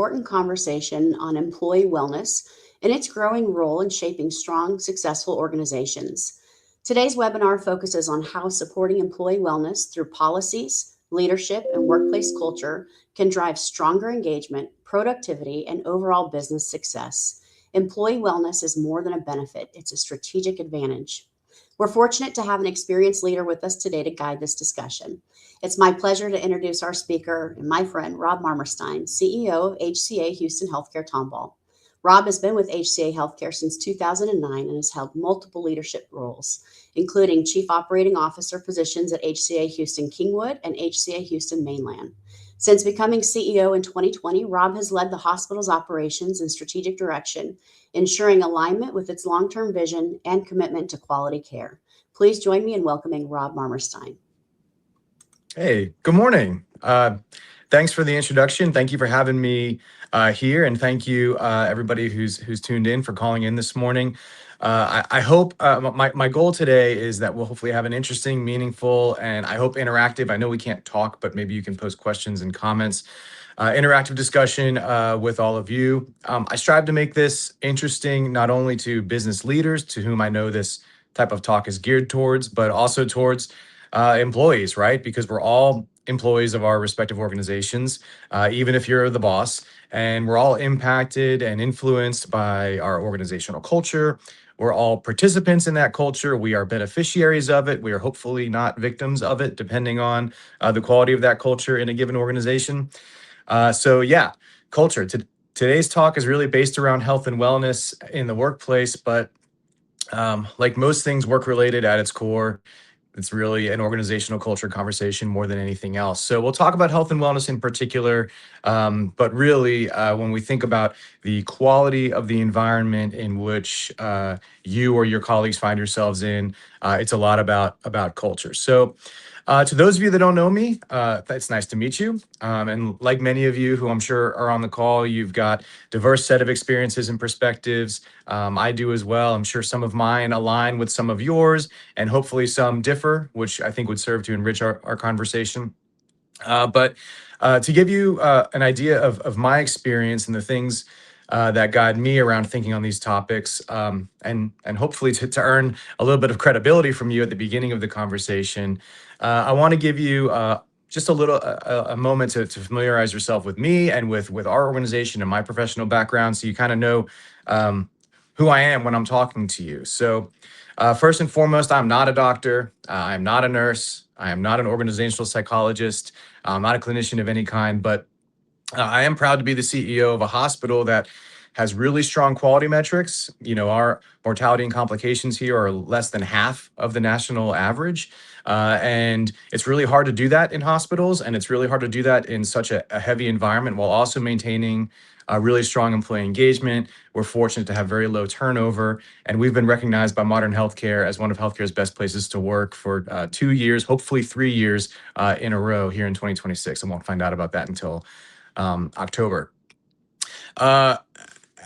important conversation on employee wellness and its growing role in shaping strong, successful organizations. Today's webinar focuses on how supporting employee wellness through policies, leadership, and workplace culture can drive stronger engagement, productivity, and overall business success. Employee wellness is more than a benefit, it's a strategic advantage. We're fortunate to have an experienced leader with us today to guide this discussion. It's my pleasure to introduce our speaker and my friend, Rob Marmerstein, CEO of HCA Houston Healthcare Tomball. Rob has been with HCA Healthcare since 2009 and has held multiple leadership roles, including Chief Operating Officer positions at HCA Houston Kingwood and HCA Houston Mainland. Since becoming CEO in 2020, Rob has led the hospital's operations and strategic direction, ensuring alignment with its long-term vision and commitment to quality care. Please join me in welcoming Rob Marmerstein. Hey, good morning. Thanks for the introduction. Thank you for having me here, and thank you everybody who's tuned in for calling in this morning. I hope my goal today is that we'll hopefully have an interesting, meaningful, and I hope interactive. I know we can't talk, but maybe you can post questions and comments. Interactive discussion with all of you. I strive to make this interesting not only to business leaders to whom I know this type of talk is geared towards, but also towards employees, right? Because we're all employees of our respective organizations, even if you're the boss, and we're all impacted and influenced by our organizational culture. We're all participants in that culture. We are beneficiaries of it. We are hopefully not victims of it, depending on the quality of that culture in a given organization. So yeah, culture. Today's talk is really based around health and wellness in the workplace, but like most things work-related at its core, it's really an organizational culture conversation more than anything else. So we'll talk about health and wellness in particular, but really when we think about the quality of the environment in which you or your colleagues find yourselves in, it's a lot about culture. So to those of you that don't know me, it's nice to meet you. And like many of you who I'm sure are on the call, you've got diverse set of experiences and perspectives. I do as well. I'm sure some of mine align with some of yours, and hopefully some differ, which I think would serve to enrich our conversation. But to give you an idea of my experience and the things that guide me around thinking on these topics, and hopefully to earn a little bit of credibility from you at the beginning of the conversation, I want to give you just a moment to familiarize yourself with me and with our organization and my professional background, so you kind of know who I am when I'm talking to you. So first and foremost, I'm not a doctor. I'm not a nurse. I am not an organizational psychologist. I'm not a clinician of any kind, but I am proud to be the CEO of a hospital that has really strong quality metrics. You know, our mortality and complications here are less than half of the national average. And it's really hard to do that in hospitals, and it's really hard to do that in such a heavy environment while also maintaining really strong employee engagement. We're fortunate to have very low turnover, and we've been recognized by Modern Healthcare as one of healthcare's best places to work for 2 years, hopefully 3 years in a row here in 2026. I won't find out about that until October.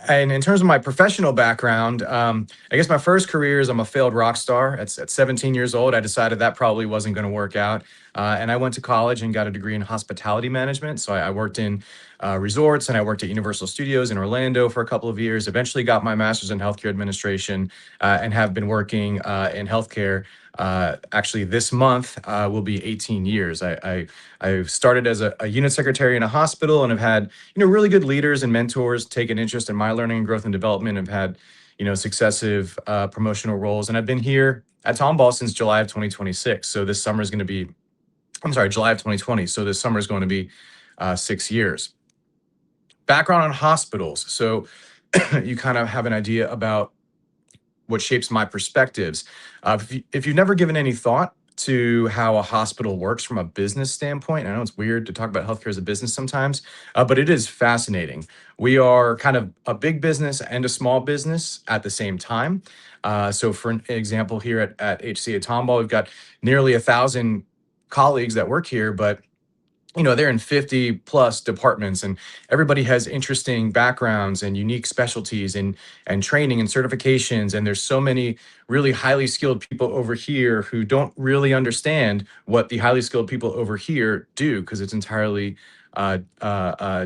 And in terms of my professional background, I guess my first career is I'm a failed rock star. At 17 years old, I decided that probably wasn't going to work out. And I went to college and got a degree in hospitality management. So I worked in resorts, and I worked at Universal Studios in Orlando for a couple of years, eventually got my master's in healthcare administration, and have been working in healthcare. Actually, this month will be 18 years. I started as a unit secretary in a hospital, and have had really good leaders and mentors take an interest in my learning and growth and development. Have had successive promotional roles, and I've been here at Tomball since July of 2026. So this summer is going to be, July of 2020. So this summer is going to be 6 years. Background on hospitals. So you kind of have an idea about what shapes my perspectives. If you've never given any thought to how a hospital works from a business standpoint, I know it's weird to talk about healthcare as a business sometimes, but it is fascinating. We are kind of a big business and a small business at the same time. So for an example, here at HCA Tomball, we've got nearly 1,000 colleagues that work here, but they're in 50 plus departments, and everybody has interesting backgrounds and unique specialties and training and certifications. And there's so many really highly skilled people over here who don't really understand what the highly skilled people over here do, because it's entirely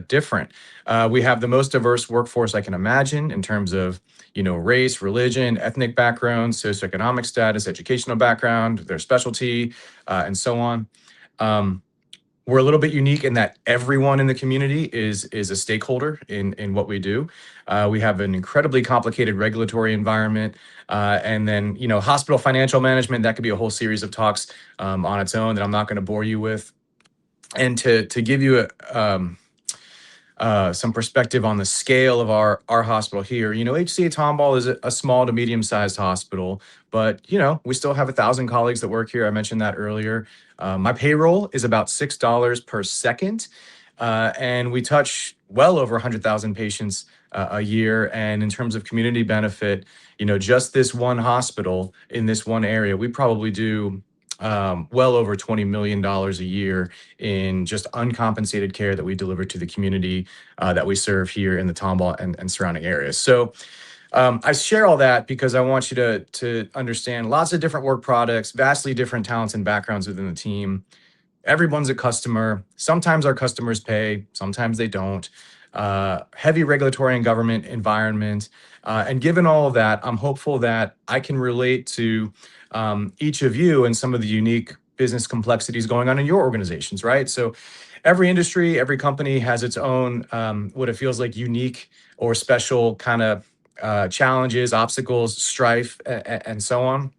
different. We have the most diverse workforce I can imagine in terms of, race, religion, ethnic background, socioeconomic status, educational background, their specialty, and so on. Um, we're a little bit unique in that everyone in the community is a stakeholder in what we do. We have an incredibly complicated regulatory environment, and then hospital financial management. That could be a whole series of talks on its own that I'm not going to bore you with. And to give you some perspective on the scale of our hospital here. HCA Tomball is a small to medium sized hospital, but we still have 1,000 colleagues that work here. I mentioned that earlier. My payroll is about $6 per second, and we touch well over 100,000 patients a year. And in terms of community benefit, just this one hospital in this one area, we probably do well over $20 million a year in just uncompensated care that we deliver to the community that we serve here in the Tomball and surrounding areas. So I share all that because I want you to understand lots of different work products, vastly different talents and backgrounds within the team. Everyone's a customer. Sometimes our customers pay, sometimes they don't. Heavy regulatory and government environment. And given all of that, I'm hopeful that I can relate to each of you and some of the unique business complexities going on in your organizations, right? So every industry, every company has its own, what it feels like unique or special kind of challenges, obstacles, strife, and so on.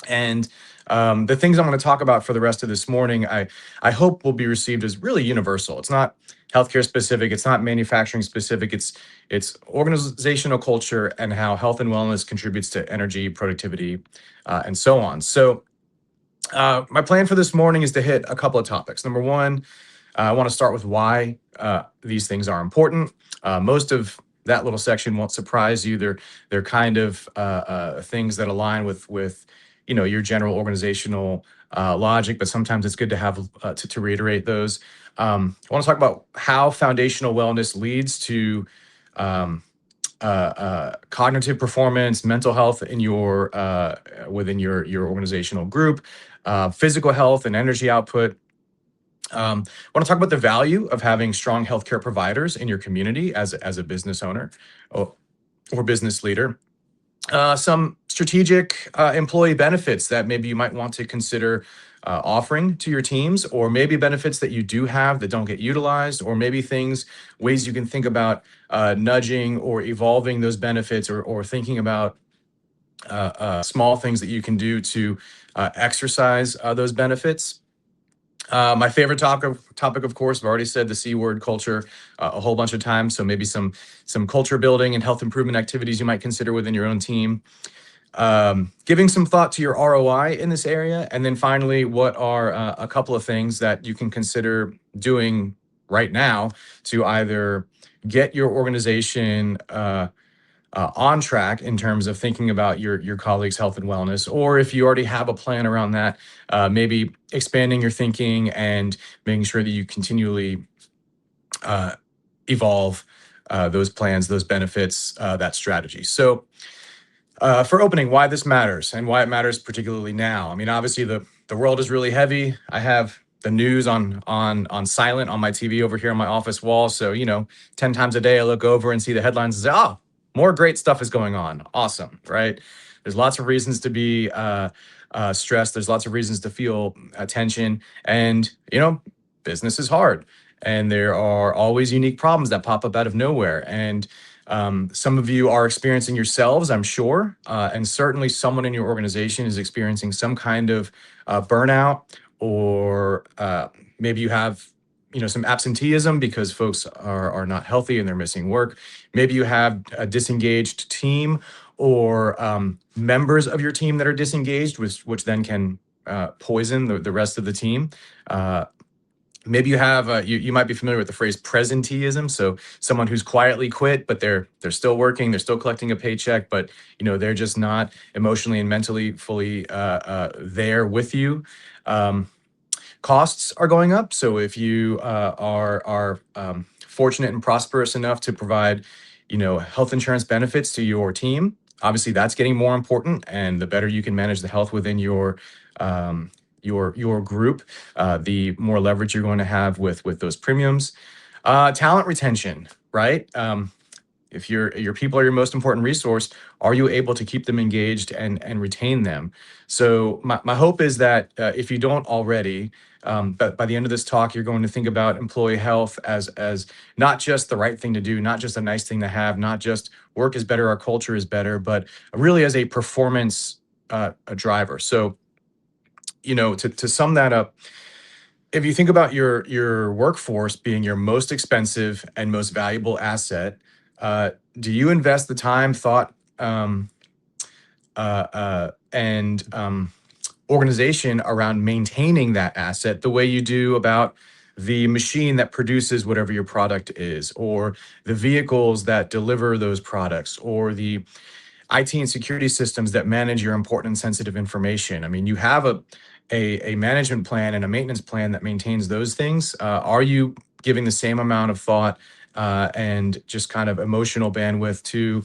And the things I'm going to talk about for the rest of this morning, I hope will be received as really universal. It's not healthcare specific. It's not manufacturing specific. It's organizational culture and how health and wellness contributes to energy, productivity, and so on. So my plan for this morning is to hit a couple of topics. Number one, I want to start with why these things are important. Most of that little section won't surprise you. They're kind of things that align with your general organizational logic, but sometimes it's good to have to reiterate those. I want to talk about how foundational wellness leads to cognitive performance, mental health in within your organizational group, physical health and energy output. I want to talk about the value of having strong healthcare providers in your community as a business owner or business leader. Some strategic employee benefits that maybe you might want to consider offering to your teams, or maybe benefits that you do have that don't get utilized, or maybe ways you can think about nudging or evolving those benefits, or thinking about small things that you can do to exercise those benefits. My favorite topic, of course, I've already said the C word, culture, a whole bunch of times. So maybe some culture building and health improvement activities you might consider within your own team. Giving some thought to your ROI in this area. And then finally, what are a couple of things that you can consider doing right now to either get your organization on track in terms of thinking about your colleagues' health and wellness, or if you already have a plan around that, maybe expanding your thinking and making sure that you continually evolve those plans, those benefits, that strategy. So for opening, why this matters and why it matters particularly now. I mean, obviously the world is really heavy. I have the news on silent on my TV over here on my office wall. So 10 times a day I look over and see the headlines and say, oh, more great stuff is going on. Awesome, right? There's lots of reasons to be stressed. There's lots of reasons to feel tension, and business is hard, and there are always unique problems that pop up out of nowhere. And some of you are experiencing yourselves, I'm sure, and certainly someone in your organization is experiencing some kind of burnout, or maybe you have some absenteeism because folks are not healthy and they're missing work. Maybe you have a disengaged team, or members of your team that are disengaged, which then can poison the rest of the team. Maybe you have you might be familiar with the phrase presenteeism. So someone who's quietly quit, but they're still working, they're still collecting a paycheck, but they're just not emotionally and mentally fully there with you. Costs are going up. So if you are fortunate and prosperous enough to provide, health insurance benefits to your team, obviously that's getting more important. And the better you can manage the health within your your group, the more leverage you're going to have with those premiums. Talent retention, right? If your people are your most important resource, are you able to keep them engaged and retain them? So my hope is that if you don't already, but by the end of this talk, you're going to think about employee health as not just the right thing to do, not just a nice thing to have, not just work is better, our culture is better, but really as a performance a driver. So, to sum that up, if you think about your workforce being your most expensive and most valuable asset, do you invest the time, thought, and organization around maintaining that asset the way you do about the machine that produces whatever your product is, or the vehicles that deliver those products, or the IT and security systems that manage your important and sensitive information? I mean, you have a management plan and a maintenance plan that maintains those things. Are you giving the same amount of thought and just kind of emotional bandwidth to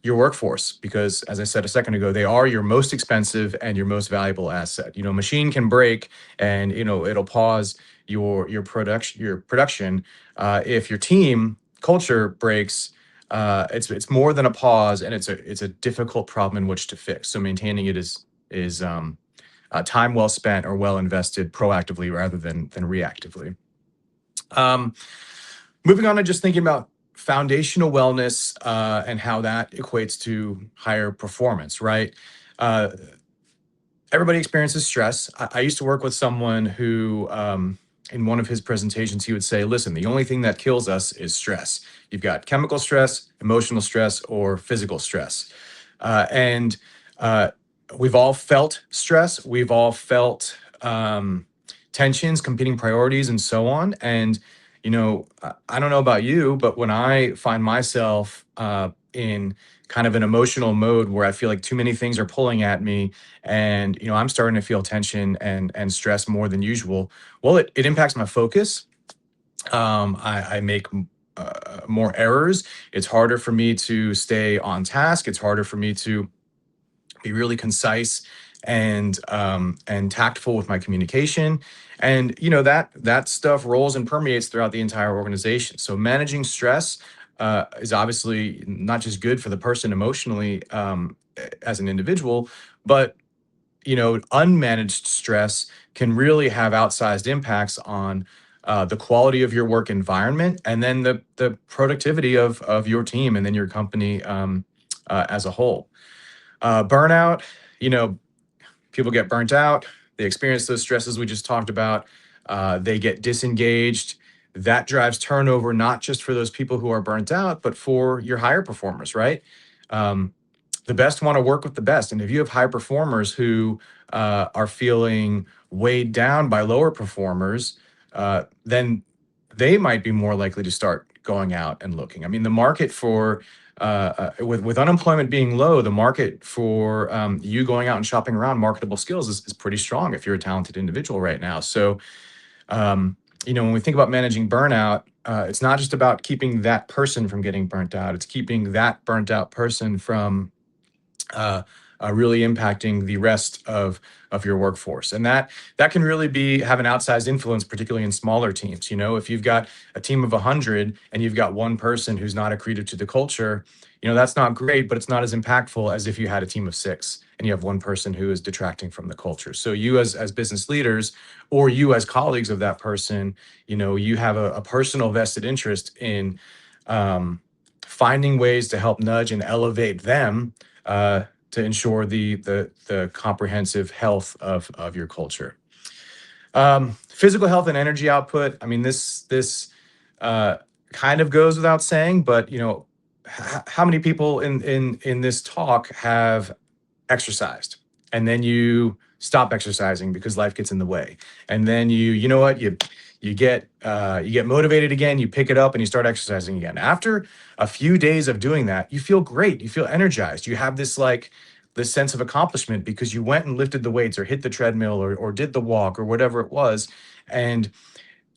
your workforce? Because, as I said a second ago, they are your most expensive and your most valuable asset. Machine can break, and it'll pause your production. If your team culture breaks, it's more than a pause, and it's a difficult problem in which to fix. So maintaining it is time well spent or well invested proactively rather than reactively. Um, Moving on to just thinking about foundational wellness and how that equates to higher performance, right? Uh, Everybody experiences stress. I used to work with someone who, in one of his presentations, he would say, listen, the only thing that kills us is stress. You've got chemical stress, emotional stress, or physical stress. And we've all felt stress. We've all felt tensions, competing priorities, and so on. And, I don't know about you, but when I find myself in kind of an emotional mode where I feel like too many things are pulling at me, and I'm starting to feel tension and stress more than usual, well, it impacts my focus. I make more errors. It's harder for me to stay on task. It's harder for me to be really concise and tactful with my communication. And that stuff rolls and permeates throughout the entire organization. So managing stress is obviously not just good for the person emotionally, as an individual, but unmanaged stress can really have outsized impacts on the quality of your work environment, and then the productivity of your team, and then your company as a whole. Burnout, you know, people get burnt out. They experience those stresses we just talked about. They get disengaged. That drives turnover, not just for those people who are burnt out, but for your higher performers, right? Um, the best want to work with the best. And if you have high performers who are feeling weighed down by lower performers, then they might be more likely to start going out and looking. I mean, the market for with unemployment being low, the market for you going out and shopping around marketable skills is pretty strong if you're a talented individual right now. So, when we think about managing burnout, it's not just about keeping that person from getting burnt out. It's keeping that burnt out person from uh, really impacting the rest of your workforce, and that can really be have an outsized influence, particularly in smaller teams. If you've got a team of 100 and you've got one person who's not accretive to the culture, that's not great, but it's not as impactful as if you had a team of 6 and you have one person who is detracting from the culture. So you as business leaders, or you as colleagues of that person, you have a personal vested interest in finding ways to help nudge and elevate them to ensure the comprehensive health of your culture. Physical health and energy output. I mean, this kind of goes without saying, but how many people in this talk have exercised, and then you stop exercising because life gets in the way, and then you know what, you get motivated again, you pick it up and you start exercising again. After a few days of doing that, you feel great, you feel energized, you have this sense of accomplishment because you went and lifted the weights or hit the treadmill or did the walk or whatever it was. And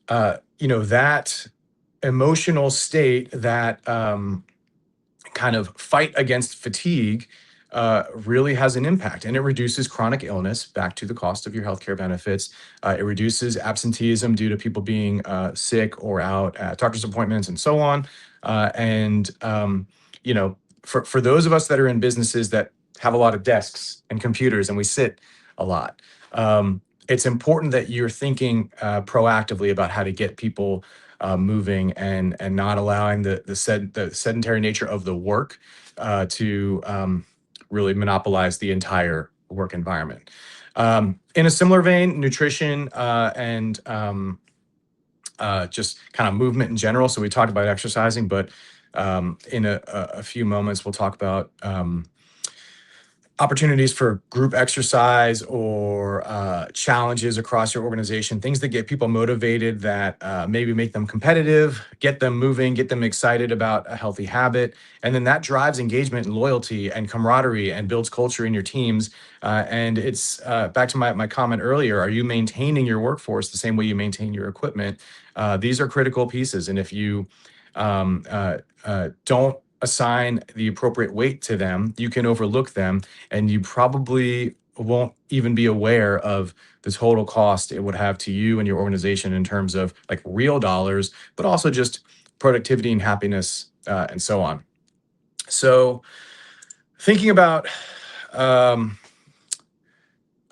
that emotional state, that kind of fight against fatigue, really has an impact, and it reduces chronic illness, back to the cost of your healthcare benefits. It reduces absenteeism due to people being sick or out at doctor's appointments and so on. And you know, for those of us that are in businesses that have a lot of desks and computers and we sit a lot, it's important that you're thinking proactively about how to get people moving, and not allowing the sedentary nature of the work to really monopolize the entire work environment. In a similar vein, nutrition and just kind of movement in general. So we talked about exercising, but in a few moments, we'll talk about opportunities for group exercise or challenges across your organization, things that get people motivated, that maybe make them competitive, get them moving, get them excited about a healthy habit. And then that drives engagement and loyalty and camaraderie and builds culture in your teams. And it's back to my comment earlier, are you maintaining your workforce the same way you maintain your equipment? These are critical pieces. And if you don't assign the appropriate weight to them, you can overlook them, and you probably won't even be aware of the total cost it would have to you and your organization in terms of like real dollars, but also just productivity and happiness and so on. So thinking about um,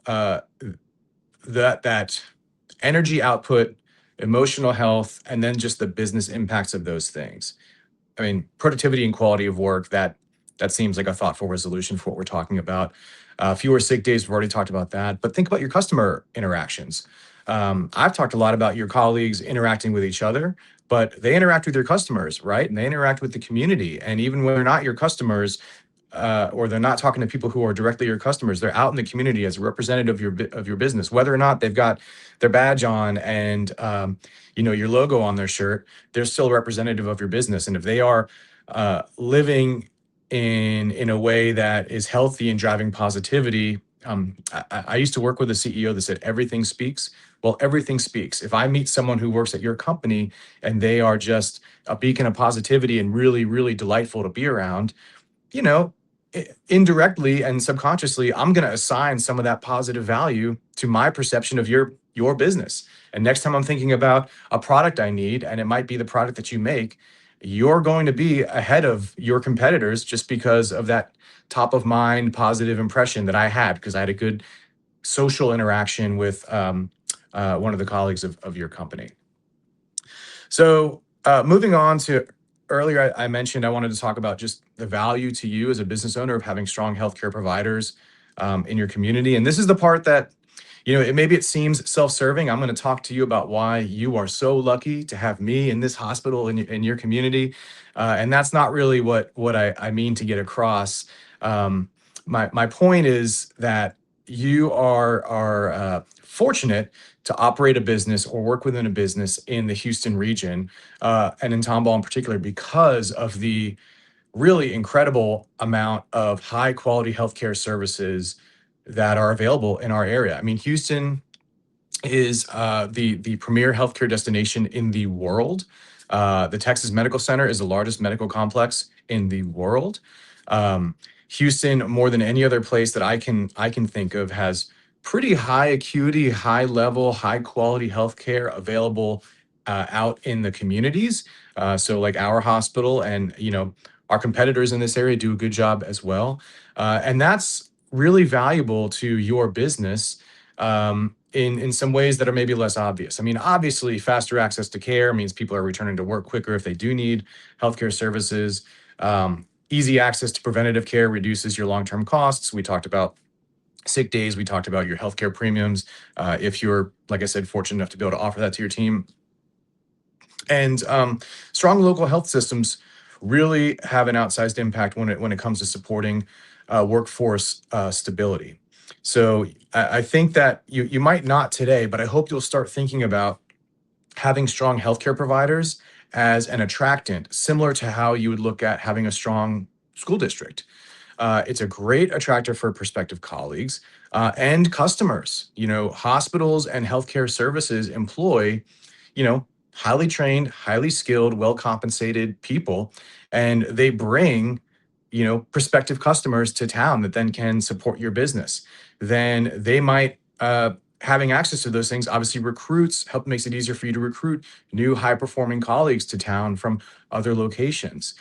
uh, that energy output, emotional health, and then just the business impacts of those things. I mean, productivity and quality of work, that seems like a thoughtful resolution for what we're talking about. Fewer sick days, we've already talked about that. But think about your customer interactions. I've talked a lot about your colleagues interacting with each other, but they interact with your customers, right? And they interact with the community. And even when they're not your customers, or they're not talking to people who are directly your customers, they're out in the community as a representative of your business, whether or not they've got their badge on and your logo on their shirt. They're still a representative of your business, and if they are living in a way that is healthy and driving positivity. I used to work with a CEO that said everything speaks. Well, everything speaks. If I meet someone who works at your company and they are just a beacon of positivity and really, really delightful to be around, you know, indirectly and subconsciously, I'm going to assign some of that positive value to my perception of your business. And next time I'm thinking about a product I need, and it might be the product that you make, you're going to be ahead of your competitors just because of that top of mind positive impression that I had, because I had a good social interaction with one of the colleagues of your company. So moving on to earlier, I mentioned I wanted to talk about just the value to you as a business owner of having strong healthcare providers in your community. And this is the part that, maybe it seems self-serving. I'm going to talk to you about why you are so lucky to have me in this hospital in your community. And that's not really what I mean to get across. My point is that you are fortunate to operate a business or work within a business in the Houston region, and in Tomball in particular, because of the really incredible amount of high quality healthcare services that are available in our area. I mean, Houston is the premier healthcare destination in the world. The Texas Medical Center is the largest medical complex in the world. Houston, more than any other place that I can think of, has pretty high acuity, high level, high quality healthcare available out in the communities. So, like our hospital, and our competitors in this area do a good job as well, and that's really valuable to your business in some ways that are maybe less obvious. I mean, obviously, faster access to care means people are returning to work quicker if they do need healthcare services. Easy access to preventative care reduces your long-term costs. We talked about sick days. We talked about your healthcare premiums. If you're, like I said, fortunate enough to be able to offer that to your team. And strong local health systems really have an outsized impact when it comes to supporting workforce stability. So I think that you might not today, but I hope you'll start thinking about having strong healthcare providers as an attractant, similar to how you would look at having a strong school district. It's a great attractor for prospective colleagues and customers. Hospitals and healthcare services employ, highly trained, highly skilled, well compensated people, and they bring, prospective customers to town that then can support your business. Then they might, having access to those things obviously makes it easier for you to recruit new high performing colleagues to town from other locations.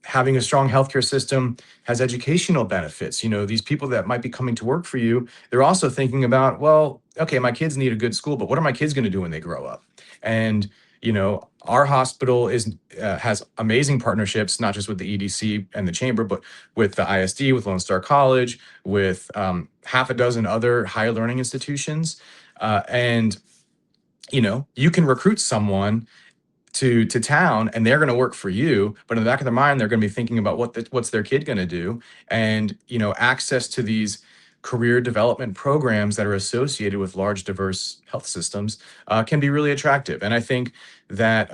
Having a strong healthcare system has educational benefits. These people that might be coming to work for you, they're also thinking about, well, okay, my kids need a good school, but what are my kids going to do when they grow up? And our hospital has amazing partnerships, not just with the EDC and the chamber, but with the ISD, with Lone Star College, with half a dozen other higher learning institutions. And you can recruit someone to town, and they're going to work for you, but in the back of their mind they're going to be thinking about what's their kid going to do. And access to these career development programs that are associated with large diverse health systems can be really attractive. And I think that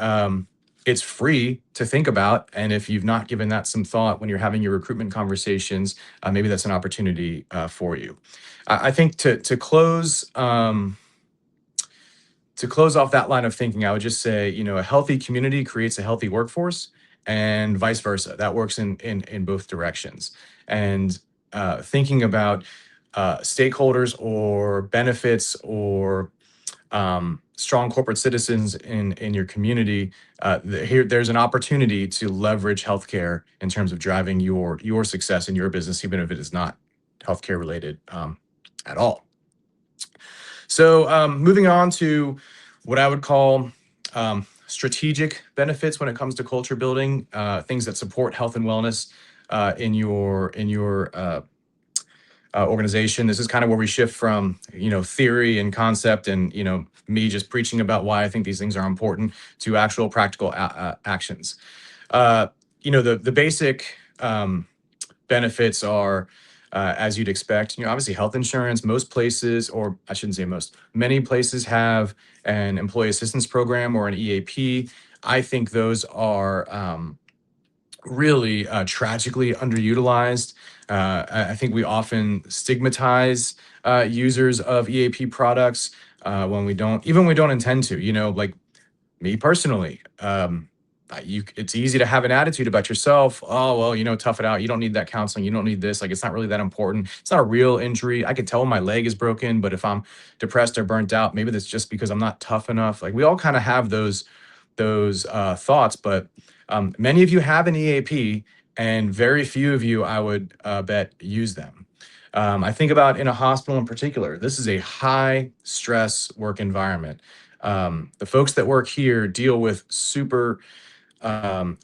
it's free to think about, and if you've not given that some thought when you're having your recruitment conversations, maybe that's an opportunity for you. I think to close off that line of thinking, I would just say, a healthy community creates a healthy workforce, and vice versa. That works in both directions. And thinking about stakeholders or benefits or strong corporate citizens in your community, there's an opportunity to leverage healthcare in terms of driving your success in your business, even if it is not healthcare related at all. So moving on to what I would call strategic benefits when it comes to culture building, things that support health and wellness in your organization. This is kind of where we shift from theory and concept and me just preaching about why I think these things are important to actual practical actions. The basic benefits are, as you'd expect, obviously health insurance. Most places, or I shouldn't say most, many places have an employee assistance program or an EAP. I think those are really tragically underutilized. I think we often stigmatize users of EAP products when we don't intend to. Like me personally, it's easy to have an attitude about yourself. Oh, well, tough it out. You don't need that counseling. You don't need this. Like, it's not really that important. It's not a real injury. I could tell when my leg is broken, but if I'm depressed or burnt out, maybe that's just because I'm not tough enough. Like, we all kind of have those thoughts, but many of you have an EAP, and very few of you, I would bet, use them. I think about in a hospital in particular, this is a high stress work environment. The folks that work here deal with super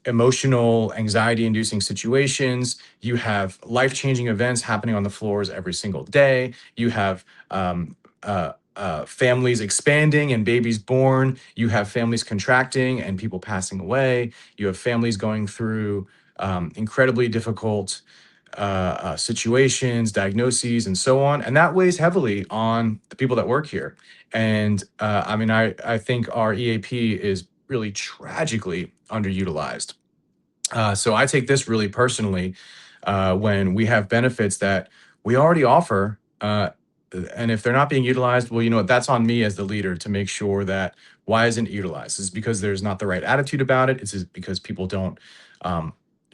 emotional, anxiety-inducing situations. You have life-changing events happening on the floors every single day. You have families expanding and babies born. You have families contracting and people passing away. You have families going through incredibly difficult situations, diagnoses, and so on. And that weighs heavily on the people that work here. And I think our EAP is really tragically underutilized. So I take this really personally when we have benefits that we already offer. And if they're not being utilized, well, that's on me as the leader to make sure that why isn't it utilized? Is it because there's not the right attitude about it? Is it because people don't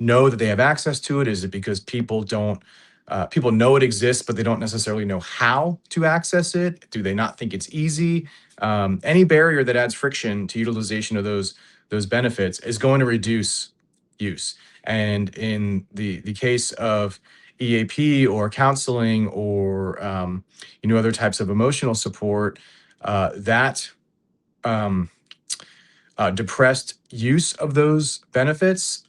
know that they have access to it? Is it because people know it exists, but they don't necessarily know how to access it? Do they not think it's easy? Any barrier that adds friction to utilization of those benefits is going to reduce use. And in the case of EAP or counseling or other types of emotional support, that depressed use of those benefits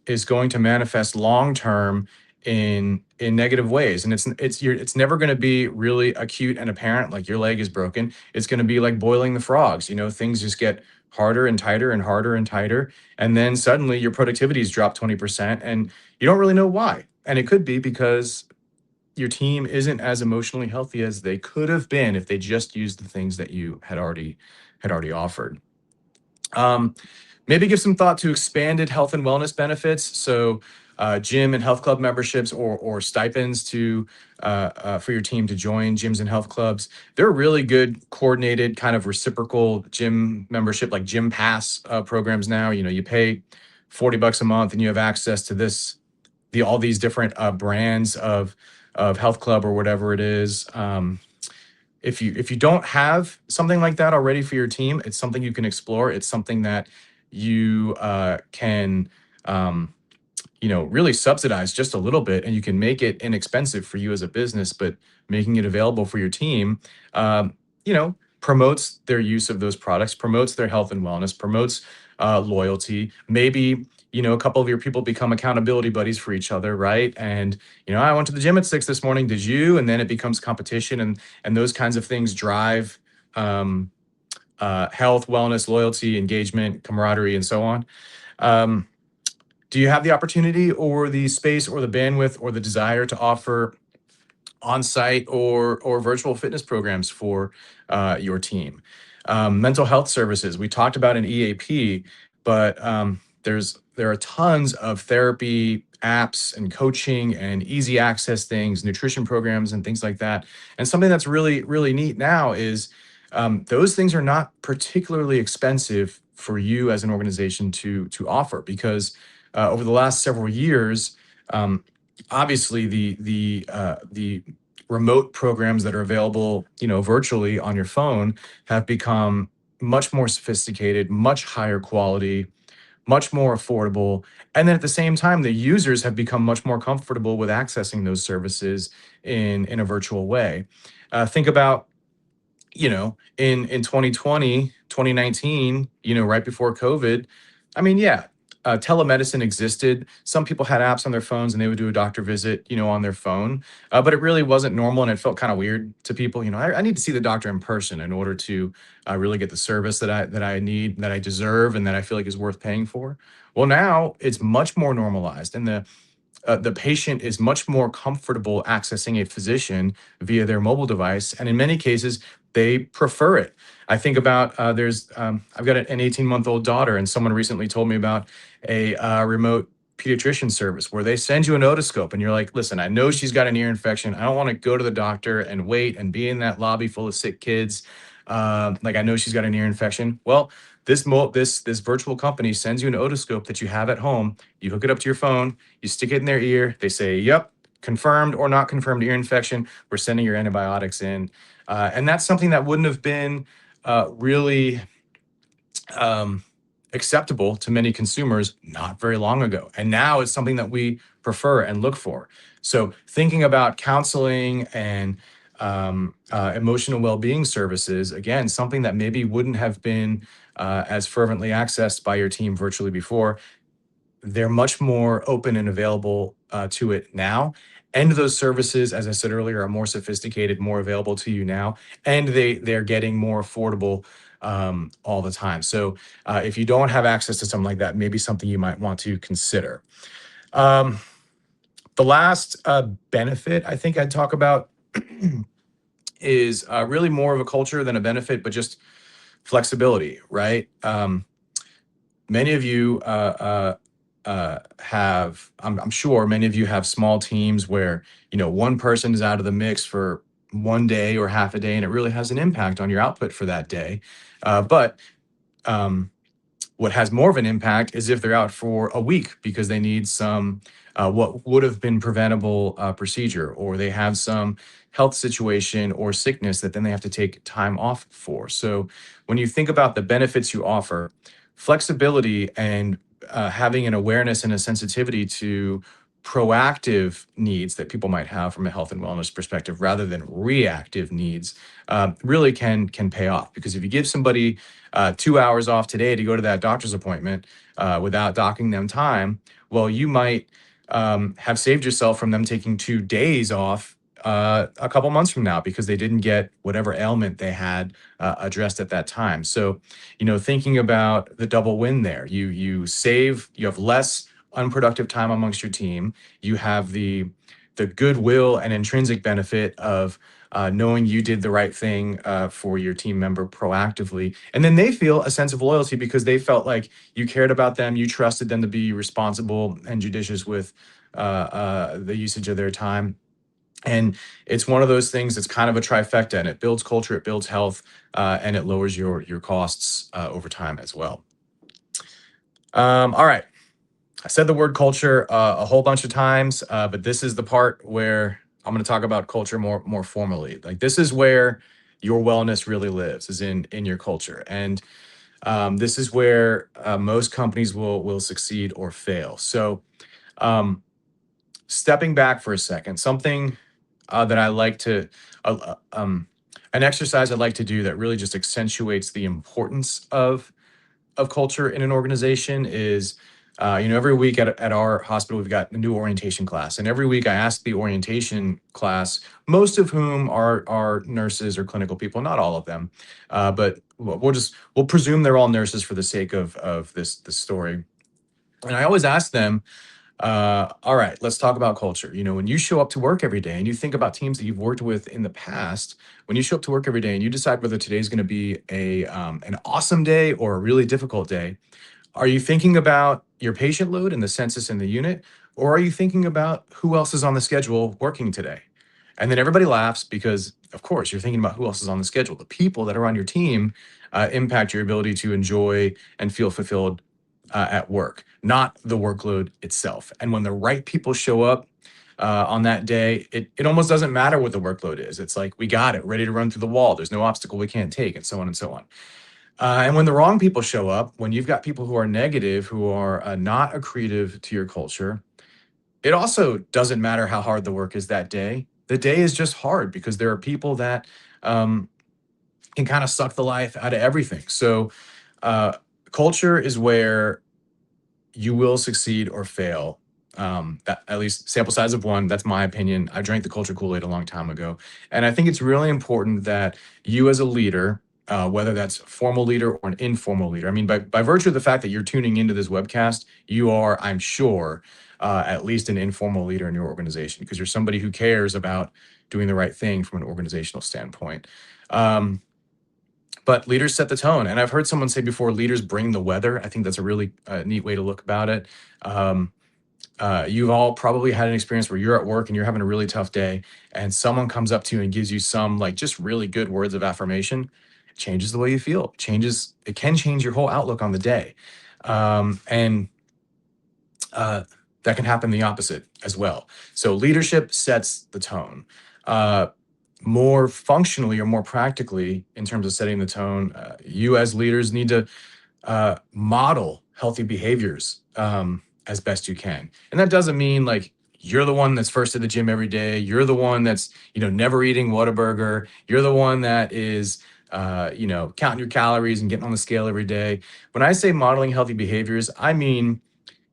is going to manifest long term in negative ways. And it's never going to be really acute and apparent, like your leg is broken. It's going to be like boiling the frogs. Things just get harder and tighter and harder and tighter, and then suddenly your productivity's dropped 20% and you don't really know why. And it could be because your team isn't as emotionally healthy as they could have been if they just used the things that you had already offered. Maybe give some thought to expanded health and wellness benefits. So gym and health club memberships or stipends for your team to join gyms and health clubs. They're a really good coordinated kind of reciprocal gym membership, like gym pass programs now. You pay $40 a month and you have access to this all these different brands of health club or whatever it is. If you don't have something like that already for your team, it's something you can explore. It's something that you can really subsidize just a little bit, and you can make it inexpensive for you as a business, but making it available for your team, um, promotes their use of those products, promotes their health and wellness, promotes loyalty. Maybe, a couple of your people become accountability buddies for each other, right? And, I went to the gym at 6 this morning. Did you? And then it becomes competition, and those kinds of things drive um, health, wellness, loyalty, engagement, camaraderie, and so on. Um, do you have the opportunity or the space or the bandwidth or the desire to offer on-site or virtual fitness programs for your team? Mental health services. We talked about an EAP, but there are tons of therapy apps and coaching and easy access things, nutrition programs and things like that. And something that's really, really neat now is those things are not particularly expensive for you as an organization to offer, because over the last several years, um, obviously the remote programs that are available, virtually on your phone have become much more sophisticated, much higher quality, much more affordable. And then at the same time, the users have become much more comfortable with accessing those services in a virtual way. Think about, in 2020, 2019, right before COVID. I mean, yeah, telemedicine existed. Some people had apps on their phones and they would do a doctor visit, on their phone. But it really wasn't normal, and it felt kind of weird to people. I need to see the doctor in person in order to really get the service that I need, that I deserve, and that I feel like is worth paying for. Well, now it's much more normalized, and the patient is much more comfortable accessing a physician via their mobile device, and in many cases, they prefer it. I think about I've got an 18-month-old daughter, and someone recently told me about a remote pediatrician service where they send you an otoscope, and you're like, listen, I know she's got an ear infection. I don't want to go to the doctor and wait and be in that lobby full of sick kids. Like, I know she's got an ear infection. Well, this virtual company sends you an otoscope that you have at home. You hook it up to your phone, you stick it in their ear. They say, yep, confirmed or not confirmed ear infection. We're sending your antibiotics in. And that's something that wouldn't have been really um, acceptable to many consumers not very long ago. And now it's something that we prefer and look for. So thinking about counseling and emotional well-being services, again, something that maybe wouldn't have been as fervently accessed by your team virtually before, they're much more open and available to it now. And those services, as I said earlier, are more sophisticated, more available to you now, and they're getting more affordable all the time. So if you don't have access to something like that, maybe something you might want to consider. Um, the last benefit I think I'd talk about is really more of a culture than a benefit, but just flexibility, right? Many of you have, I'm sure many of you have small teams where, one person is out of the mix for one day or half a day, and it really has an impact on your output for that day. But um, what has more of an impact is if they're out for a week because they need some what would have been preventable procedure, or they have some health situation or sickness that then they have to take time off for. So when you think about the benefits you offer, flexibility and having an awareness and a sensitivity to proactive needs that people might have from a health and wellness perspective rather than reactive needs really can pay off. Because if you give somebody 2 hours off today to go to that doctor's appointment without docking them time, well, you might have saved yourself from them taking 2 days off a couple months from now because they didn't get whatever ailment they had addressed at that time. So, thinking about the double win there, you have less unproductive time amongst your team. You have the goodwill and intrinsic benefit of knowing you did the right thing for your team member proactively. And then they feel a sense of loyalty because they felt like you cared about them, you trusted them to be responsible and judicious with the usage of their time. And it's one of those things that's kind of a trifecta, and it builds culture, it builds health, and it lowers your costs over time as well. All right. I said the word culture a whole bunch of times, but this is the part where I'm going to talk about culture more formally. Like this is where your wellness really lives, is in your culture, and this is where most companies will succeed or fail. So, um, stepping back for a second, something that I like to, an exercise I like to do that really just accentuates the importance of culture in an organization is, every week at our hospital, we've got a new orientation class. And every week I ask the orientation class, most of whom are nurses or clinical people, not all of them, but we'll presume they're all nurses for the sake of this story. And I always ask them, all right, let's talk about culture. When you show up to work every day and you think about teams that you've worked with in the past, when you show up to work every day and you decide whether today's going to be an awesome day or a really difficult day, are you thinking about your patient load and the census in the unit, or are you thinking about who else is on the schedule working today? And then everybody laughs because, of course, you're thinking about who else is on the schedule. The people that are on your team impact your ability to enjoy and feel fulfilled at work, not the workload itself. And when the right people show up on that day, it almost doesn't matter what the workload is. It's like, we got it, ready to run through the wall. There's no obstacle we can't take, and so on and so on. And when the wrong people show up, when you've got people who are negative, who are not accretive to your culture, it also doesn't matter how hard the work is that day. The day is just hard because there are people that um, can kind of suck the life out of everything. So, uh, culture is where you will succeed or fail. That, at least sample size of one. That's my opinion. I drank the culture Kool-Aid a long time ago, and I think it's really important that you, as a leader, whether that's a formal leader or an informal leader. I mean, by virtue of the fact that you're tuning into this webcast, you are, I'm sure, at least an informal leader in your organization because you're somebody who cares about doing the right thing from an organizational standpoint. Um, but leaders set the tone. And I've heard someone say before, leaders bring the weather. I think that's a really neat way to look about it. Um, you've all probably had an experience where you're at work and you're having a really tough day, and someone comes up to you and gives you some like just really good words of affirmation. It changes the way you feel. It can change your whole outlook on the day. And that can happen the opposite as well. So leadership sets the tone. Uh, More functionally or more practically, in terms of setting the tone, you as leaders need to model healthy behaviors as best you can. And that doesn't mean like you're the one that's first at the gym every day. You're the one that's, never eating Whataburger. You're the one that is, counting your calories and getting on the scale every day. When I say modeling healthy behaviors, I mean,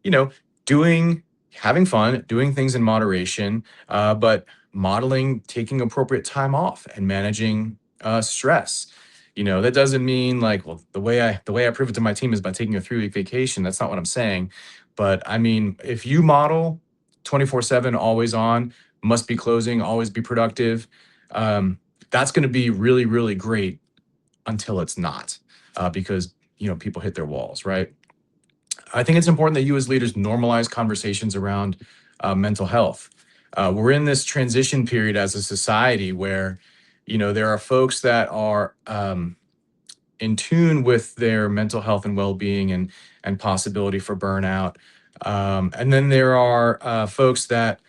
you know, doing, having fun, doing things in moderation, but modeling taking appropriate time off and managing stress. That doesn't mean like, well, the way I prove it to my team is by taking a 3-week vacation. That's not what I'm saying. But I mean, if you model 24/7, always on, must be closing, always be productive, um, that's going to be really, really great until it's not, because people hit their walls, right? I think it's important that you as leaders normalize conversations around mental health. We're in this transition period as a society where, there are folks that are in tune with their mental health and well-being and possibility for burnout. And then there are folks that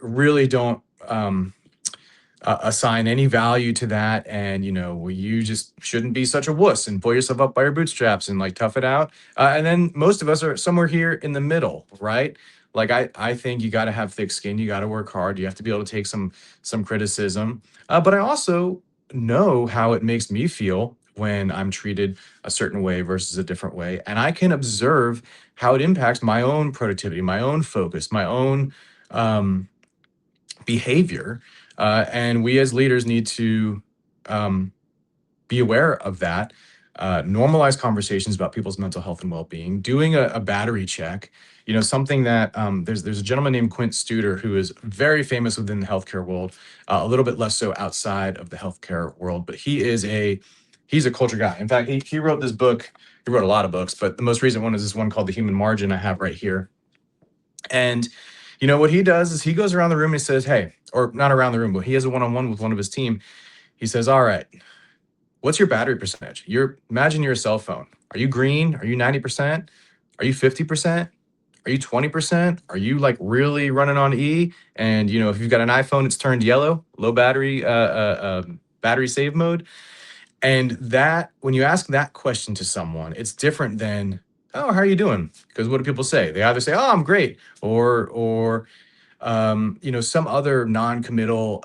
really don't assign any value to that, and well, you just shouldn't be such a wuss and pull yourself up by your bootstraps and like tough it out. And then most of us are somewhere here in the middle, right? Like I think you got to have thick skin, you got to work hard, you have to be able to take some criticism, but I also know how it makes me feel when I'm treated a certain way versus a different way, and I can observe how it impacts my own productivity, my own focus, my own um, behavior. And we as leaders need to um, be aware of that, normalize conversations about people's mental health and well-being, doing a battery check. Something that there's a gentleman named Quint Studer who is very famous within the healthcare world, a little bit less so outside of the healthcare world, but he's a culture guy. In fact, he wrote this book. He wrote a lot of books, but the most recent one is this one called The Human Margin I have right here. And what he does is he goes around the room and he says, hey, or not around the room, but he has a one-on-one with one of his team. He says, all right, what's your battery percentage? Imagine you're a cell phone. Are you green? Are you 90%? Are you 50%? Are you 20%? Are you like really running on E? And if you've got an iPhone, it's turned yellow, low battery save mode. And that, when you ask that question to someone, it's different than, oh, how are you doing? Because what do people say? They either say, oh, I'm great, or some other non-committal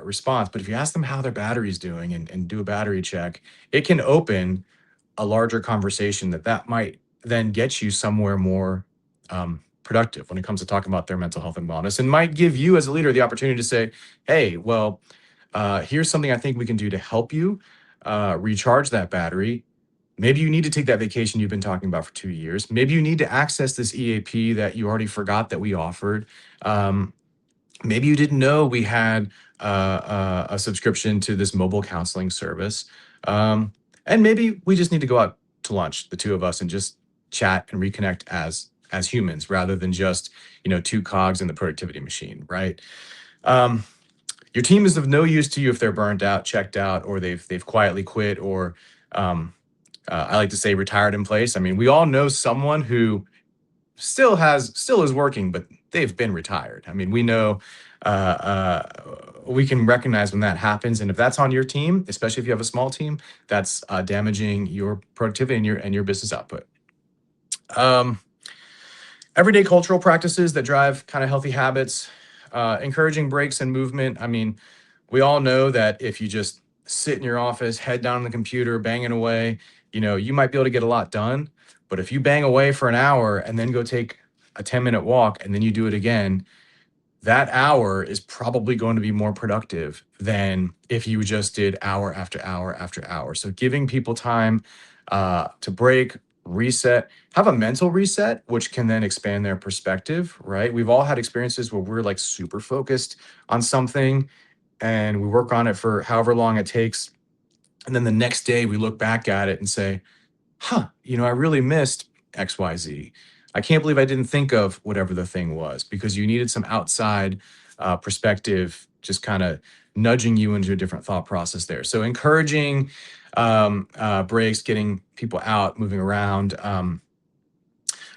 response. But if you ask them how their battery's doing and do a battery check, it can open a larger conversation that might then get you somewhere more productive when it comes to talking about their mental health and wellness, and might give you as a leader the opportunity to say, hey, well, here's something I think we can do to help you recharge that battery. Maybe you need to take that vacation you've been talking about for 2 years. Maybe you need to access this EAP that you already forgot that we offered. Um, Maybe you didn't know we had a subscription to this mobile counseling service. Um, and maybe we just need to go out to lunch, the two of us, and just chat and reconnect as humans rather than just, two cogs in the productivity machine, right? Um, your team is of no use to you if they're burned out, checked out, or they've quietly quit, or um, I like to say retired in place. I mean, we all know someone who still is working, but they've been retired. I mean, we know we can recognize when that happens, and if that's on your team, especially if you have a small team, that's damaging your productivity and your business output. Um, Everyday cultural practices that drive kind of healthy habits, encouraging breaks and movement. I mean, we all know that if you just sit in your office, head down on the computer, banging away, you might be able to get a lot done. But if you bang away for an hour and then go take a 10-minute walk and then you do it again, that hour is probably going to be more productive than if you just did hour after hour after hour. So giving people time to break, reset, have a mental reset, which can then expand their perspective, right? We've all had experiences where we're like super focused on something and we work on it for however long it takes. And then the next day we look back at it and say, I really missed XYZ. I can't believe I didn't think of whatever the thing was because you needed some outside perspective, just kind of nudging you into a different thought process there. So encouraging breaks, getting people out, moving around,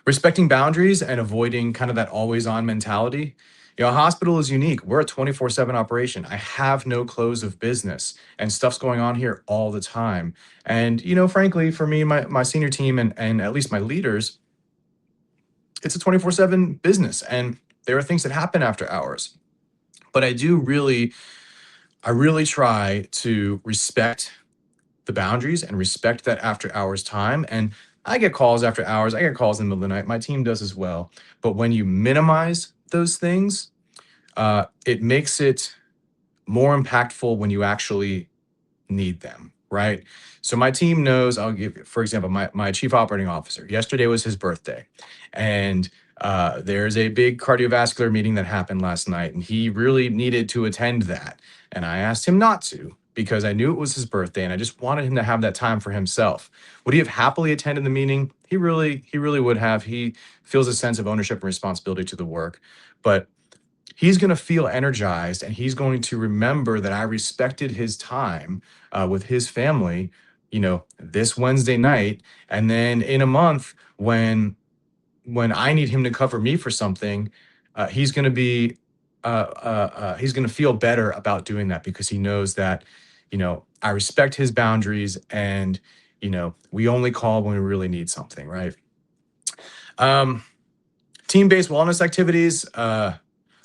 respecting boundaries and avoiding kind of that always on mentality. A hospital is unique. We're a 24/7 operation. I have no close of business and stuff's going on here all the time. And, frankly, for me, my senior team and at least my leaders, it's a 24/7 business and there are things that happen after hours. But I really try to respect the boundaries and respect that after hours time. And I get calls after hours. I get calls in the middle of the night. My team does as well. But when you minimize those things, it makes it more impactful when you actually need them, right? So my team knows, I'll give, for example, my chief operating officer, yesterday was his birthday. And there's a big cardiovascular meeting that happened last night, and he really needed to attend that. And I asked him not to because I knew it was his birthday and I just wanted him to have that time for himself. Would he have happily attended the meeting? He really would have. He feels a sense of ownership and responsibility to the work. But he's going to feel energized and he's going to remember that I respected his time with his family, this Wednesday night. And then in a month, when I need him to cover me for something, he's going to be he's going to feel better about doing that because he knows that, I respect his boundaries and, we only call when we really need something, right? Um, Team-based wellness activities,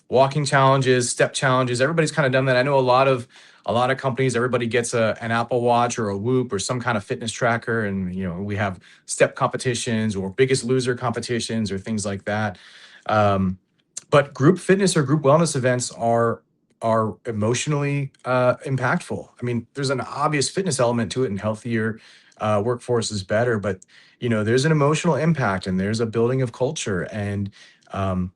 walking challenges, step challenges. Everybody's kind of done that. I know a lot of companies, everybody gets an Apple Watch or a Whoop or some kind of fitness tracker. And, we have step competitions or biggest loser competitions or things like that. But group fitness or group wellness events are emotionally impactful. I mean, there's an obvious fitness element to it and healthier workforce is better, but there's an emotional impact and there's a building of culture and um,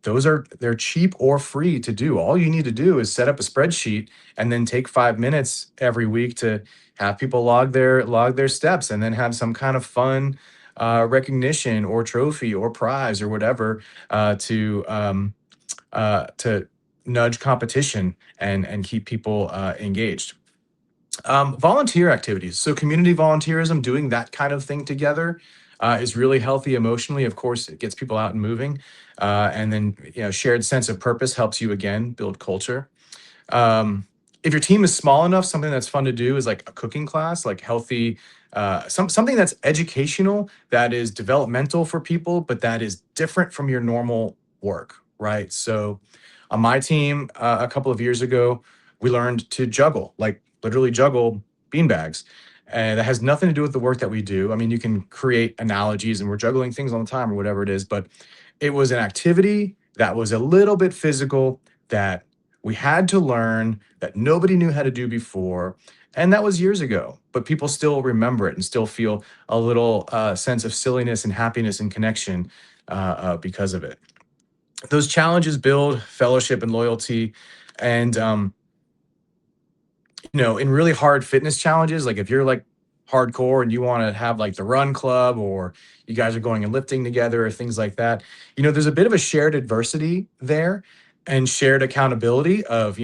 they're cheap or free to do. All you need to do is set up a spreadsheet and then take 5 minutes every week to have people log their steps and then have some kind of fun recognition or trophy or prize or whatever to nudge competition and keep people engaged. Volunteer activities. So community volunteerism, doing that kind of thing together. is really healthy emotionally. Of course, it gets people out and moving. And then, shared sense of purpose helps you again build culture. If your team is small enough, something that's fun to do is like a cooking class, like healthy, something that's educational, that is developmental for people, but that is different from your normal work, right? So on my team, a couple of years ago, we learned to juggle, like literally juggle beanbags. And that has nothing to do with the work that we do. I mean, you can create analogies and we're juggling things all the time or whatever it is, but it was an activity that was a little bit physical, that we had to learn, that nobody knew how to do before. And that was years ago, but people still remember it and still feel a little sense of silliness and happiness and connection because of it. Those challenges build fellowship and loyalty. And in really hard fitness challenges, like if you're like hardcore and you want to have like the run club, or you guys are going and lifting together or things like that, there's a bit of a shared adversity there and shared accountability of,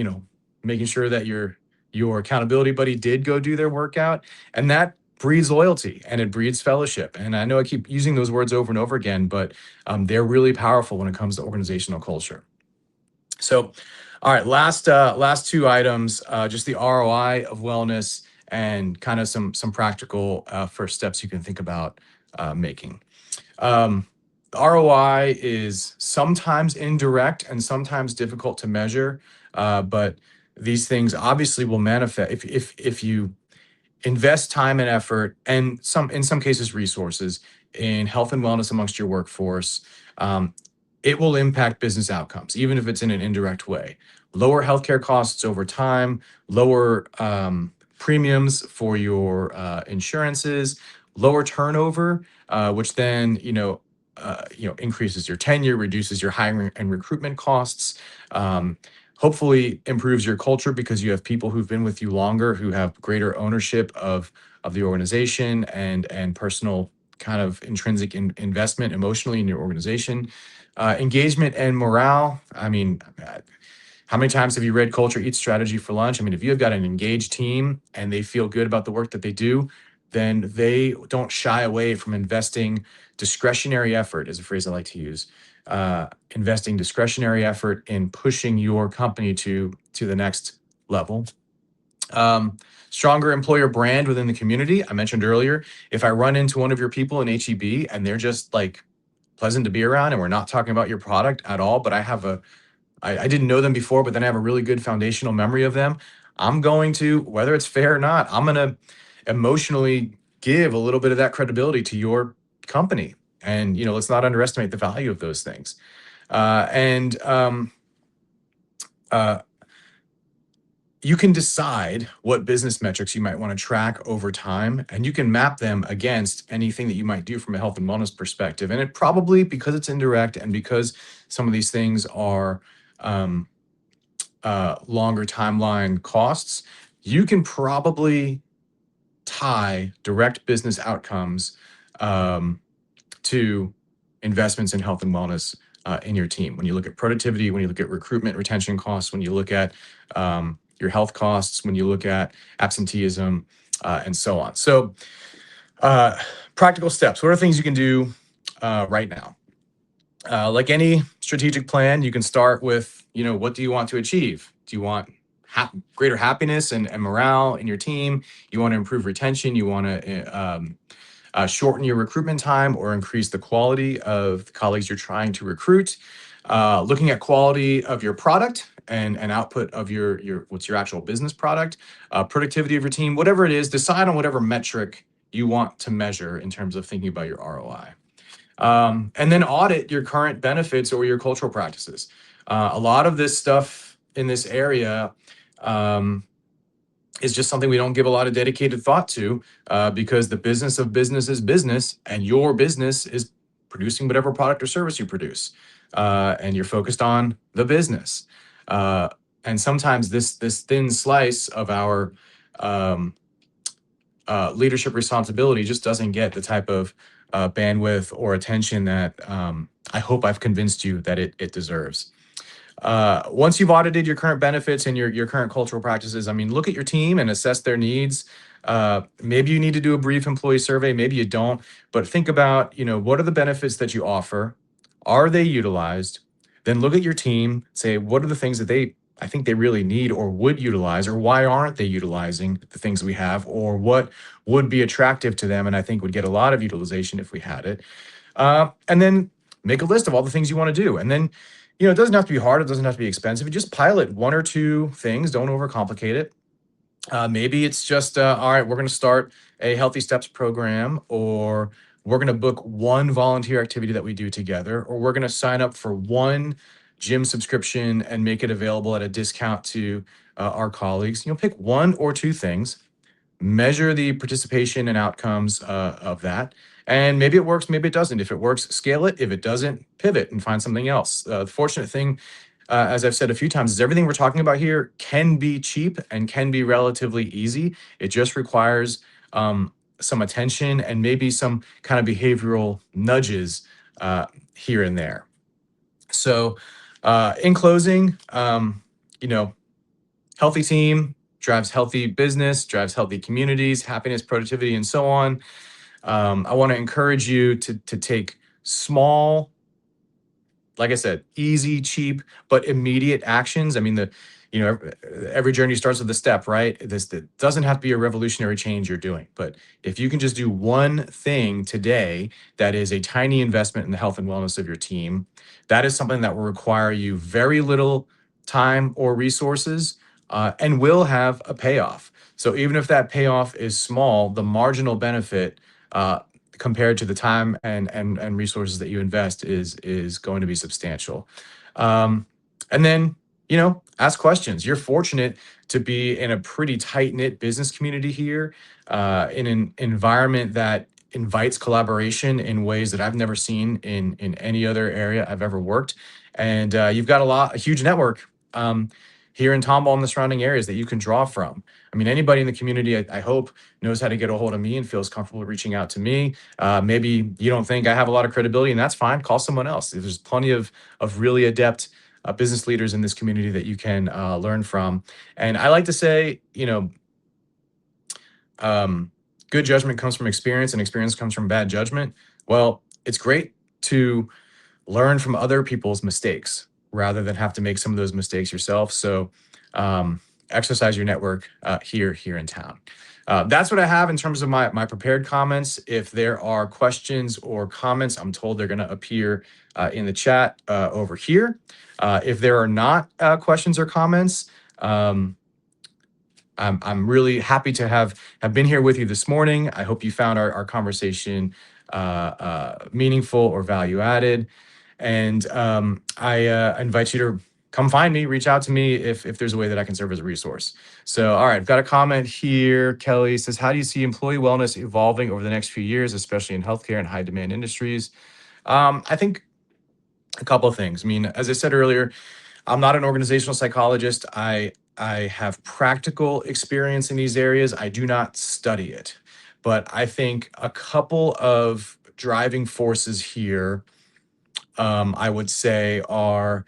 making sure that your accountability buddy did go do their workout. And that breeds loyalty and it breeds fellowship. And I know I keep using those words over and over again, but they're really powerful when it comes to organizational culture. So, all right, last two items, just the ROI of wellness and kind of some practical first steps you can think about making. The ROI is sometimes indirect and sometimes difficult to measure, but these things obviously will manifest if you invest time and effort, and in some cases resources, in health and wellness amongst your workforce. It will impact business outcomes, even if it's in an indirect way. Lower healthcare costs over time, lower premiums for your insurances, lower turnover, which then increases your tenure, reduces your hiring and recruitment costs. Hopefully improves your culture because you have people who've been with you longer, who have greater ownership of the organization and personal kind of intrinsic investment emotionally in your organization. Engagement and morale. I mean, how many times have you read Culture Eats Strategy for Lunch? I mean, if you have got an engaged team and they feel good about the work that they do, then they don't shy away from investing discretionary effort, is a phrase I like to use. Investing discretionary effort in pushing your company to the next level. Stronger employer brand within the community. I mentioned earlier, if I run into one of your people in HEB and they're just like pleasant to be around and we're not talking about your product at all, but I didn't know them before, but then I have a really good foundational memory of them, I'm going to, whether it's fair or not, I'm going to emotionally give a little bit of that credibility to your company. And, let's not underestimate the value of those things. And you can decide what business metrics you might want to track over time, and you can map them against anything that you might do from a health and wellness perspective. And it probably, because it's indirect and because some of these things are longer timeline costs, you can probably tie direct business outcomes to investments in health and wellness in your team. When you look at productivity, when you look at recruitment, retention costs, when you look at your health costs, when you look at absenteeism, and so on. So practical steps. What are things you can do right now? Like any strategic plan, you can start with, what do you want to achieve? Do you want greater happiness and morale in your team? You want to improve retention? You want to shorten your recruitment time or increase the quality of the colleagues you're trying to recruit? Looking at quality of your product and output of your what's your actual business product, productivity of your team, whatever it is, decide on whatever metric you want to measure in terms of thinking about your ROI. And then audit your current benefits or your cultural practices. A lot of this stuff in this area is just something we don't give a lot of dedicated thought to because the business of business is business, and your business is producing whatever product or service you produce, and you're focused on the business. And sometimes this thin slice of our leadership responsibility just doesn't get the type of bandwidth or attention that I hope I've convinced you that it deserves. Once you've audited your current benefits and your current cultural practices, I mean, look at your team and assess their needs. Maybe you need to do a brief employee survey, maybe you don't, but think about, what are the benefits that you offer? Are they utilized? Then look at your team, say, what are the things that I think they really need or would utilize, or why aren't they utilizing the things we have, or what would be attractive to them and I think would get a lot of utilization if we had it. And then make a list of all the things you want to do. And then, it doesn't have to be hard. It doesn't have to be expensive. You just pilot one or two things. Don't overcomplicate it. Maybe it's just, all right, we're going to start a Healthy Steps program, or we're going to book one volunteer activity that we do together, or we're going to sign up for one gym subscription and make it available at a discount to our colleagues. Pick one or two things, measure the participation and outcomes of that. And maybe it works, maybe it doesn't. If it works, scale it. If it doesn't, pivot and find something else. The fortunate thing, as I've said a few times, is everything we're talking about here can be cheap and can be relatively easy. It just requires some attention and maybe some kind of behavioral nudges here and there. So, in closing, healthy team drives healthy business, drives healthy communities, happiness, productivity, and so on. I want to encourage you to take small, like I said, easy, cheap, but immediate actions. I mean, every journey starts with a step, right? It doesn't have to be a revolutionary change you're doing, but if you can just do one thing today that is a tiny investment in the health and wellness of your team, that is something that will require you very little time or resources, and will have a payoff. So even if that payoff is small, the marginal benefit, compared to the time and resources that you invest is going to be substantial. And then, ask questions. You're fortunate to be in a pretty tight-knit business community here, in an environment that invites collaboration in ways that I've never seen in any other area I've ever worked. And you've got a huge network here in Tomball and the surrounding areas that you can draw from. I mean, anybody in the community, I hope, knows how to get a hold of me and feels comfortable reaching out to me. Maybe you don't think I have a lot of credibility, and that's fine. Call someone else. There's plenty of really adept business leaders in this community that you can learn from. And I like to say, good judgment comes from experience, and experience comes from bad judgment. Well, it's great to learn from other people's mistakes rather than have to make some of those mistakes yourself. So exercise your network here in town. That's what I have in terms of my prepared comments. If there are questions or comments, I'm told they're going to appear in the chat over here. If there are not questions or comments, I'm really happy to have been here with you this morning. I hope you found our conversation meaningful or value added. And I invite you to come find me, reach out to me if there's a way that I can serve as a resource. So, all right, I've got a comment here. Kelly says, how do you see employee wellness evolving over the next few years, especially in healthcare and high demand industries? I think a couple of things. I mean, as I said earlier, I'm not an organizational psychologist. I have practical experience in these areas. I do not study it, but I think a couple of driving forces here, I would say, are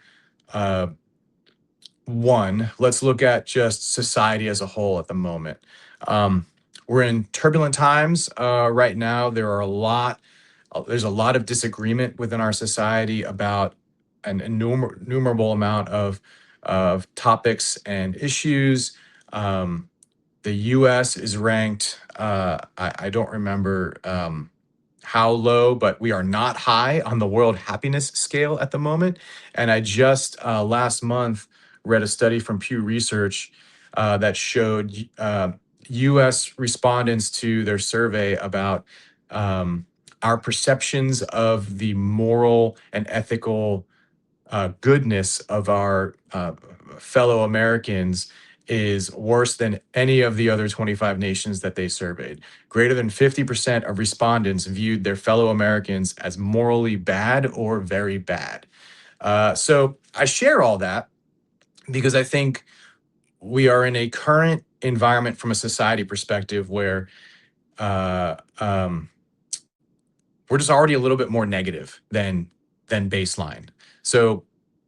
one, let's look at just society as a whole at the moment. We're in turbulent times right now. There's a lot of disagreement within our society about an innumerable amount of topics and issues. The U.S. is ranked, I don't remember how low, but we are not high on the World Happiness Scale at the moment. And I just last month read a study from Pew Research that showed U.S. respondents to their survey about our perceptions of the moral and ethical goodness of our fellow Americans is worse than any of the other 25 nations that they surveyed. Greater than 50% of respondents viewed their fellow Americans as morally bad or very bad. So I share all that because I think we are in a current environment from a society perspective where we're just already a little bit more negative than baseline. So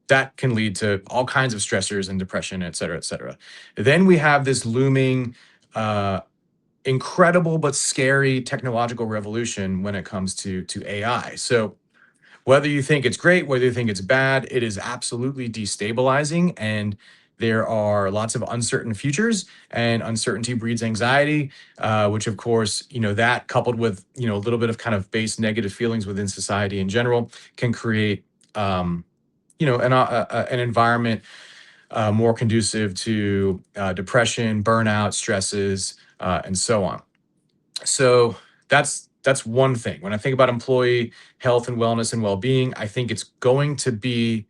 that can lead to all kinds of stressors and depression, et cetera, et cetera. Then we have this looming incredible but scary technological revolution when it comes to AI. So whether you think it's great, whether you think it's bad, it is absolutely destabilizing, and there are lots of uncertain futures, and uncertainty breeds anxiety, which of course, that coupled with, a little bit of kind of base negative feelings within society in general can create, an environment more conducive to depression, burnout, stresses, and so on. So that's one thing. When I think about employee health and wellness and well-being, I think it's going to be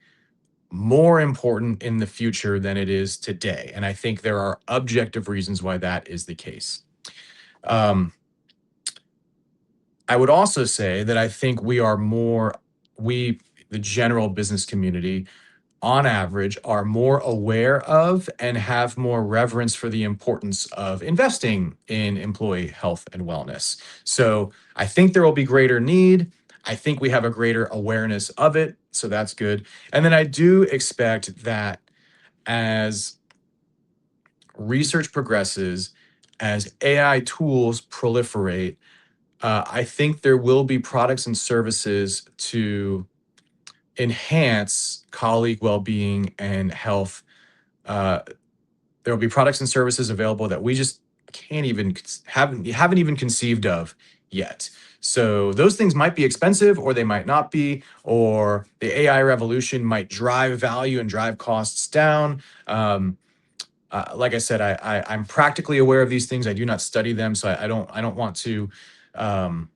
more important in the future than it is today. And I think there are objective reasons why that is the case. I would also say that I think the general business community, on average, are more aware of and have more reverence for the importance of investing in employee health and wellness. So I think there will be greater need. I think we have a greater awareness of it. So that's good. And then I do expect that as research progresses, as AI tools proliferate, I think there will be products and services to enhance colleague well-being and health. There will be products and services available that we just can't even haven't even conceived of yet. So those things might be expensive, or they might not be, or the AI revolution might drive value and drive costs down. Like I said, I'm practically aware of these things. I do not study them, so I don't want to um,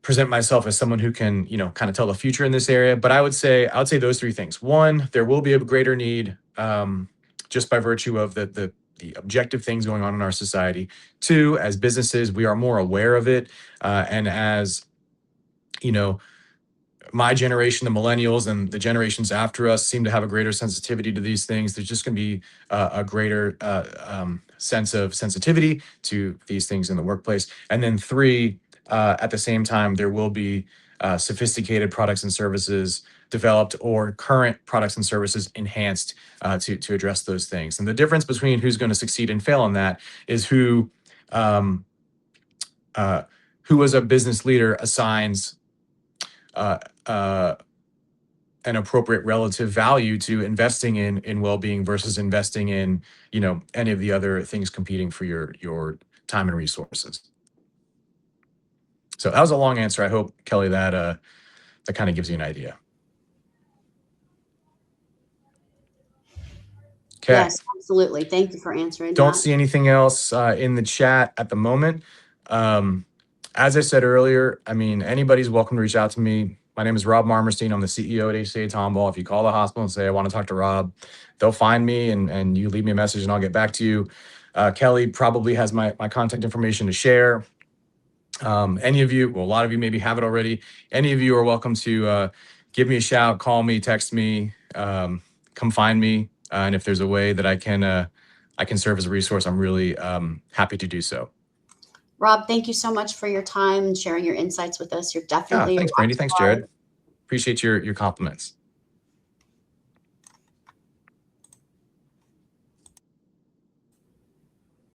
present myself as someone who can, kind of tell the future in this area. But I would say those three things. One, there will be a greater need, just by virtue of the objective things going on in our society. Two, as businesses, we are more aware of it, and as my generation, the millennials, and the generations after us seem to have a greater sensitivity to these things. There's just going to be a greater sense of sensitivity to these things in the workplace. And then three, at the same time, there will be sophisticated products and services developed, or current products and services enhanced to address those things. And the difference between who's going to succeed and fail in that is who as a business leader assigns an appropriate relative value to investing in well-being versus investing in any of the other things competing for your time and resources. So that was a long answer. I hope, Kelly, that kind of gives you an idea. Okay. Yes, absolutely. Thank you for answering Don't that. see anything else in the chat at the moment. As I said earlier, I mean, anybody's welcome to reach out to me. My name is Rob Marmerstein. I'm the CEO at HCA Tomball. If you call the hospital and say, I want to talk to Rob, they'll find me, and you leave me a message and I'll get back to you. Kelly probably has my contact information to share. Any of you, well, a lot of you maybe have it already. Any of you are welcome to give me a shout, call me, text me, come find me. And if there's a way that I can serve as a resource, I'm really happy to do so. Rob, thank you so much for your time and sharing your insights with us. You're definitely thanks, Brandy. Thanks, Jared. Appreciate your compliments.